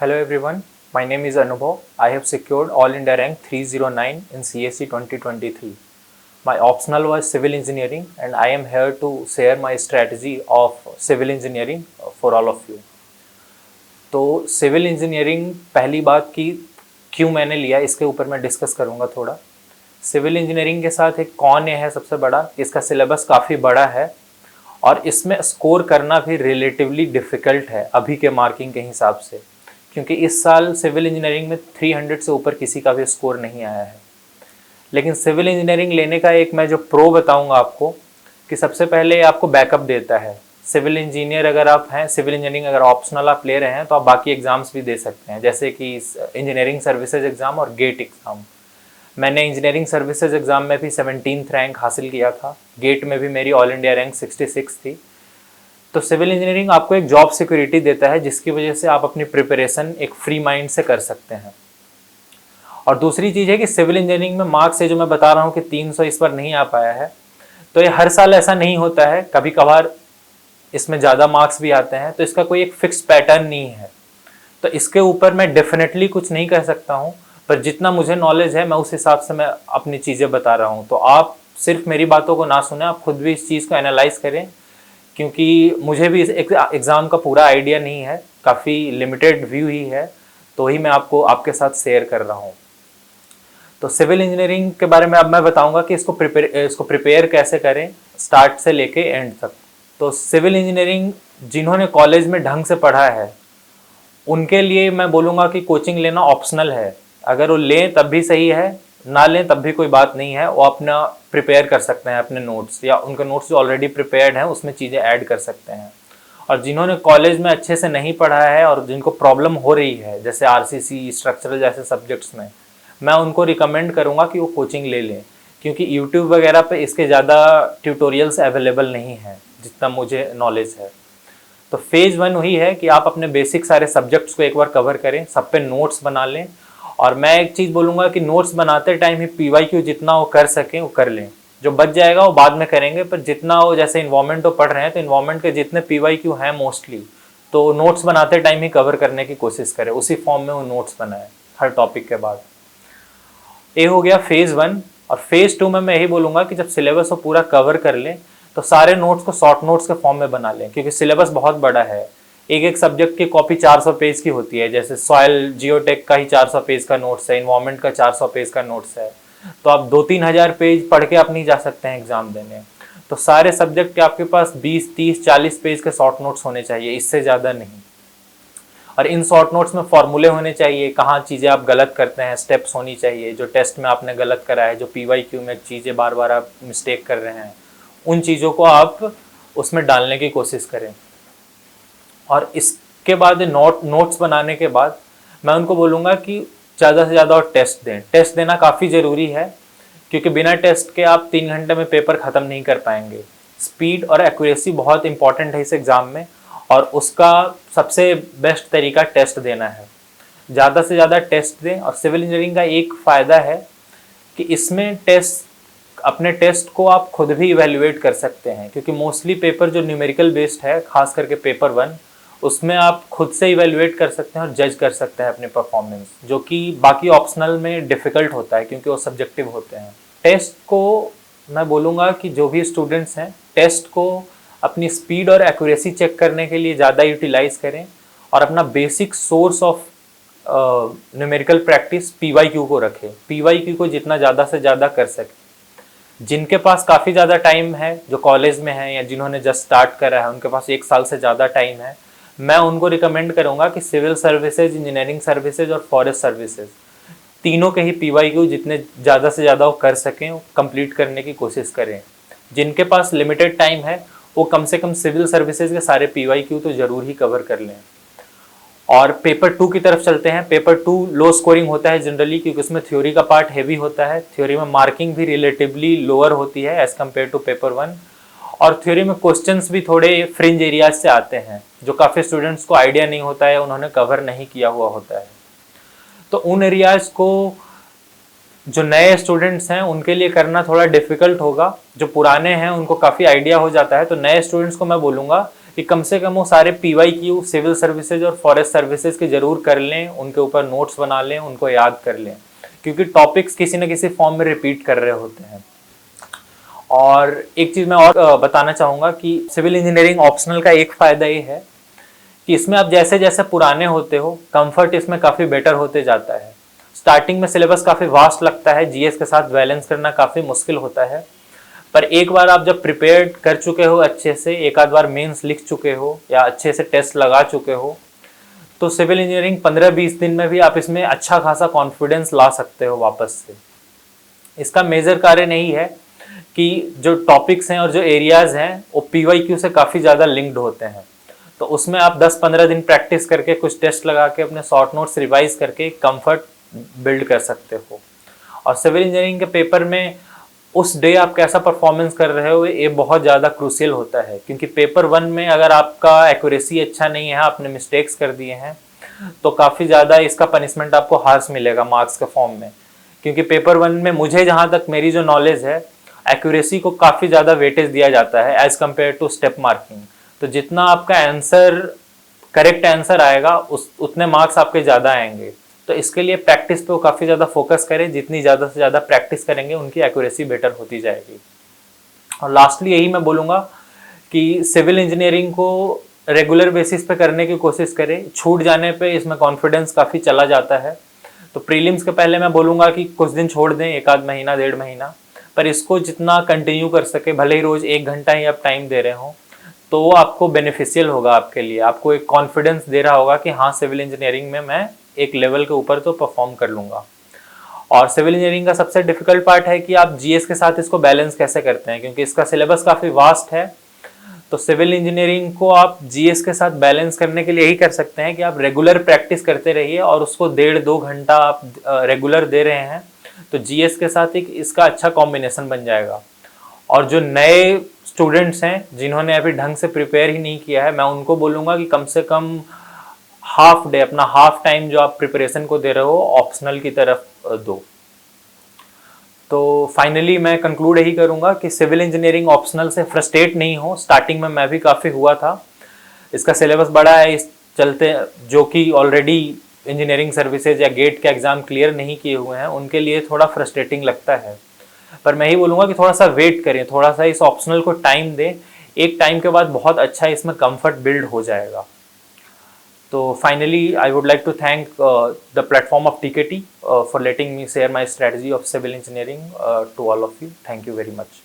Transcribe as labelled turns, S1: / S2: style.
S1: Hello everyone, my name is Anubhav. I have secured All India rank 309 in CSE 2023. My optional was civil engineering and I am here to share my strategy of civil engineering for all of you. तो civil engineering पहली बात की क्यों मैंने लिया इसके ऊपर मैं डिस्कस करूँगा थोड़ा। सिविल इंजीनियरिंग के साथ एक कौन है सबसे बड़ा, इसका सिलेबस काफ़ी बड़ा है और इसमें स्कोर करना भी रिलेटिवली डिफ़िकल्ट है अभी के मार्किंग के हिसाब से, क्योंकि इस साल सिविल इंजीनियरिंग में 300 से ऊपर किसी का भी स्कोर नहीं आया है। लेकिन सिविल इंजीनियरिंग लेने का एक मैं जो प्रो बताऊंगा आपको कि सबसे पहले आपको बैकअप देता है। सिविल इंजीनियर अगर आप हैं, सिविल इंजीनियरिंग अगर ऑप्शनल आप ले रहे हैं तो आप बाकी एग्ज़ाम्स भी दे सकते हैं, जैसे कि इंजीनियरिंग सर्विसेज एग्ज़ाम और गेट एग्ज़ाम। मैंने इंजीनियरिंग सर्विसेज एग्ज़ाम में भी 17th रैंक हासिल किया था, गेट में भी मेरी ऑल इंडिया रैंक 66 थी। तो सिविल इंजीनियरिंग आपको एक जॉब सिक्योरिटी देता है जिसकी वजह से आप अपनी प्रिपरेशन एक फ्री माइंड से कर सकते हैं। और दूसरी चीज़ है कि सिविल इंजीनियरिंग में मार्क्स है जो मैं बता रहा हूँ कि 300 इस पर नहीं आ पाया है, तो ये हर साल ऐसा नहीं होता है, कभी कभार इसमें ज़्यादा मार्क्स भी आते हैं, तो इसका कोई एक फिक्स पैटर्न नहीं है। तो इसके ऊपर मैं डेफिनेटली कुछ नहीं कह सकता हूँ, पर जितना मुझे नॉलेज है मैं उस हिसाब से मैं अपनी चीज़ें बता रहा हूँ। तो आप सिर्फ मेरी बातों को ना सुने, आप खुद भी इस चीज़ को एनालाइज करें, क्योंकि मुझे भी इस एग्ज़ाम का पूरा आइडिया नहीं है, काफ़ी लिमिटेड व्यू ही है, तो ही मैं आपको आपके साथ शेयर कर रहा हूँ। तो सिविल इंजीनियरिंग के बारे में अब मैं बताऊंगा कि इसको प्रिपेयर कैसे करें स्टार्ट से लेके एंड तक। तो सिविल इंजीनियरिंग जिन्होंने कॉलेज में ढंग से पढ़ा है उनके लिए मैं बोलूँगा कि कोचिंग लेना ऑप्शनल है। अगर वो लें तब भी सही है, ना लें तब भी कोई बात नहीं है, वो अपना प्रिपेयर कर सकते हैं अपने नोट्स, या उनके नोट्स जो ऑलरेडी प्रिपेयर्ड हैं उसमें चीज़ें ऐड कर सकते हैं। और जिन्होंने कॉलेज में अच्छे से नहीं पढ़ा है और जिनको प्रॉब्लम हो रही है जैसे आरसीसी, स्ट्रक्चरल जैसे सब्जेक्ट्स में, मैं उनको रिकमेंड करूँगा कि वो कोचिंग ले लें, क्योंकि यूट्यूब वगैरह पे इसके ज़्यादा ट्यूटोरियल्स अवेलेबल नहीं हैं जितना मुझे नॉलेज है। तो फेज़ 1 वही है कि आप अपने बेसिक सारे सब्जेक्ट्स को एक बार कवर करें, सब पे नोट्स बना लें। और मैं एक चीज़ बोलूँगा कि नोट्स बनाते टाइम ही PYQ जितना वो कर सकें वो कर लें, जो बच जाएगा वो बाद में करेंगे, पर जितना वो जैसे इन्वायरमेंट तो पढ़ रहे हैं तो इन्वायरमेंट के जितने PYQ हैं मोस्टली, तो नोट्स बनाते टाइम ही कवर करने की कोशिश करें, उसी फॉर्म में वो नोट्स बनाएं हर टॉपिक के बाद। ये हो गया फेज़ 1। और फेज़ 2 में मैं यही बोलूँगा कि जब सिलेबस को पूरा कवर कर लें तो सारे नोट्स को शॉर्ट नोट्स के फॉर्म में बना लें, क्योंकि सिलेबस बहुत बड़ा है। एक एक सब्जेक्ट की कॉपी 400 पेज की होती है, जैसे सॉइल जियोटेक का ही 400 पेज का नोट्स है, इन्वायरमेंट का 400 पेज का नोट्स है, तो आप 2-3 हज़ार पेज पढ़ के आप नहीं जा सकते हैं एग्जाम देने। तो सारे सब्जेक्ट के आपके पास 20-30-40 पेज के शॉर्ट नोट्स होने चाहिए, इससे ज़्यादा नहीं। और इन शॉर्ट नोट्स में फॉर्मूले होने चाहिए, कहाँ चीज़ें आप गलत करते हैं, स्टेप्स होनी चाहिए, जो टेस्ट में आपने गलत करा है, जो PYQ में चीज़ें बार बार आप मिस्टेक कर रहे हैं, उन चीज़ों को आप उसमें डालने की कोशिश करें। और इसके बाद नोट्स बनाने के बाद मैं उनको बोलूँगा कि ज़्यादा से ज़्यादा और टेस्ट दें। टेस्ट देना काफ़ी ज़रूरी है, क्योंकि बिना टेस्ट के आप 3 घंटे में पेपर ख़त्म नहीं कर पाएंगे। स्पीड और एक्यूरेसी बहुत इंपॉर्टेंट है इस एग्ज़ाम में, और उसका सबसे बेस्ट तरीका टेस्ट देना है। ज़्यादा से ज़्यादा टेस्ट दें। और सिविल इंजीनियरिंग का एक फ़ायदा है कि इसमें अपने टेस्ट को आप खुद भी इवेल्युएट कर सकते हैं, क्योंकि मोस्टली पेपर जो न्यूमेरिकल बेस्ड है, खास करके पेपर 1, उसमें आप खुद से इवेल्युएट कर सकते हैं और जज कर सकते हैं अपने परफॉर्मेंस, जो कि बाकी ऑप्शनल में डिफ़िकल्ट होता है क्योंकि वो सब्जेक्टिव होते हैं। टेस्ट को मैं बोलूँगा कि जो भी स्टूडेंट्स हैं टेस्ट को अपनी स्पीड और एक्यूरेसी चेक करने के लिए ज़्यादा यूटिलाइज करें, और अपना basic source of numerical practice PYQ को रखें। PYQ को जितना ज़्यादा से ज़्यादा कर सकें। जिनके पास काफ़ी ज़्यादा टाइम है, जो कॉलेज में हैं या जिन्होंने जस्ट स्टार्ट करा है, उनके पास 1 साल से ज़्यादा टाइम है, मैं उनको रिकमेंड करूँगा कि सिविल सर्विसेज, इंजीनियरिंग सर्विसेज और फॉरेस्ट सर्विसेज, तीनों के ही PYQ जितने ज़्यादा से ज़्यादा वो कर सकें वो कंप्लीट करने की कोशिश करें। जिनके पास लिमिटेड टाइम है वो कम से कम सिविल सर्विसेज के सारे PYQ तो ज़रूर ही कवर कर लें। और पेपर 2 की तरफ चलते हैं। पेपर 2 लो स्कोरिंग होता है जनरली, क्योंकि उसमें थ्योरी का पार्ट हैवी होता है। थ्योरी में मार्किंग भी रिलेटिवली लोअर होती है एज़ कम्पेयर टू पेपर 1, और थ्योरी में क्वेश्चंस भी थोड़े फ्रिंज एरियाज से आते हैं, जो काफ़ी स्टूडेंट्स को आइडिया नहीं होता है, उन्होंने कवर नहीं किया हुआ होता है। तो उन एरियाज को जो नए स्टूडेंट्स हैं उनके लिए करना थोड़ा डिफिकल्ट होगा। जो पुराने हैं उनको काफ़ी आइडिया हो जाता है। तो नए स्टूडेंट्स को मैं बोलूँगा कि कम से कम वो सारे PYQ सिविल सर्विसेज और फॉरेस्ट सर्विसेज के जरूर कर लें, उनके ऊपर नोट्स बना लें, उनको याद कर लें, क्योंकि टॉपिक्स किसी न किसी फॉर्म में रिपीट कर रहे होते हैं। और एक चीज़ मैं और बताना चाहूँगा कि सिविल इंजीनियरिंग ऑप्शनल का एक फ़ायदा ये है कि इसमें आप जैसे जैसे पुराने होते हो, कंफर्ट इसमें काफ़ी बेटर होते जाता है। स्टार्टिंग में सिलेबस काफ़ी वास्ट लगता है, जीएस के साथ बैलेंस करना काफ़ी मुश्किल होता है, पर एक बार आप जब प्रिपेयर कर चुके हो अच्छे से, एक आध बार मेंस लिख चुके हो या अच्छे से टेस्ट लगा चुके हो, तो सिविल इंजीनियरिंग 15-20 दिन में भी आप इसमें अच्छा खासा कॉन्फिडेंस ला सकते हो वापस से। इसका मेजर कारण यही है कि जो टॉपिक्स हैं और जो एरियाज हैं वो PYQ से काफ़ी ज़्यादा लिंक्ड होते हैं, तो उसमें आप 10-15 दिन प्रैक्टिस करके, कुछ टेस्ट लगा के, अपने शॉर्ट नोट्स रिवाइज करके कंफर्ट बिल्ड कर सकते हो। और सिविल इंजीनियरिंग के पेपर में उस डे आप कैसा परफॉर्मेंस कर रहे हो ये बहुत ज़्यादा क्रूशियल होता है, क्योंकि पेपर 1 में अगर आपका एक्यूरेसी अच्छा नहीं है, आपने मिस्टेक्स कर दिए हैं, तो काफ़ी ज़्यादा इसका पनिशमेंट आपको हार्श मिलेगा मार्क्स के फॉर्म में। क्योंकि पेपर 1 में मुझे जहाँ तक मेरी जो नॉलेज है, एक्यूरेसी को काफ़ी ज़्यादा वेटेज दिया जाता है as compared to step marking. तो जितना आपका आंसर करेक्ट आंसर आएगा उतने मार्क्स आपके ज़्यादा आएंगे। तो इसके लिए प्रैक्टिस पे काफ़ी ज़्यादा फोकस करें, जितनी ज़्यादा से ज़्यादा प्रैक्टिस करेंगे उनकी एक्यूरेसी बेटर होती जाएगी। और लास्टली यही मैं बोलूँगा कि सिविल इंजीनियरिंग को रेगुलर बेसिस पे करने की कोशिश करें, छूट जाने पे इसमें कॉन्फिडेंस काफ़ी चला जाता है। तो प्रीलिम्स के पहले मैं बोलूँगा कि कुछ दिन छोड़ दें, एक आध महीना, 1.5 महीना, पर इसको जितना कंटिन्यू कर सके, भले ही रोज़ 1 घंटा ही आप टाइम दे रहे हो, तो वो आपको बेनिफिशियल होगा आपके लिए। आपको एक कॉन्फिडेंस दे रहा होगा कि हाँ, सिविल इंजीनियरिंग में मैं एक लेवल के ऊपर तो परफॉर्म कर लूँगा। और सिविल इंजीनियरिंग का सबसे डिफिकल्ट पार्ट है कि आप जीएस के साथ इसको बैलेंस कैसे करते हैं, क्योंकि इसका सिलेबस काफ़ी वास्ट है। तो सिविल इंजीनियरिंग को आप जीएस के साथ बैलेंस करने के लिए यही कर सकते हैं कि आप रेगुलर प्रैक्टिस करते रहिए, और उसको 1.5-2 घंटा आप रेगुलर दे रहे हैं, तो जीएस के साथ एक इसका अच्छा कॉम्बिनेशन बन जाएगा। और जो नए स्टूडेंट्स हैं जिन्होंने अभी ढंग से प्रिपेयर ही नहीं किया है, मैं उनको बोलूँगा कि कम से कम हाफ डे, अपना हाफ टाइम जो आप प्रिपरेशन को दे रहे हो, ऑप्शनल की तरफ दो। तो फाइनली मैं कंक्लूड यही करूँगा कि सिविल इंजीनियरिंग ऑप्शनल से फ्रस्ट्रेट नहीं हो। स्टार्टिंग में मैं भी काफ़ी हुआ था, इसका सिलेबस बड़ा है, इस चलते जो कि ऑलरेडी इंजीनियरिंग सर्विसेज या गेट के एग्ज़ाम क्लियर नहीं किए हुए हैं, उनके लिए थोड़ा फ्रस्ट्रेटिंग लगता है। पर मैं ही बोलूँगा कि थोड़ा सा वेट करें, थोड़ा सा इस ऑप्शनल को टाइम दें, एक टाइम के बाद बहुत अच्छा इसमें कंफर्ट बिल्ड हो जाएगा। तो finally, I would like to thank the platform of TKT for letting me share my strategy of civil engineering to all of you. Thank you very much.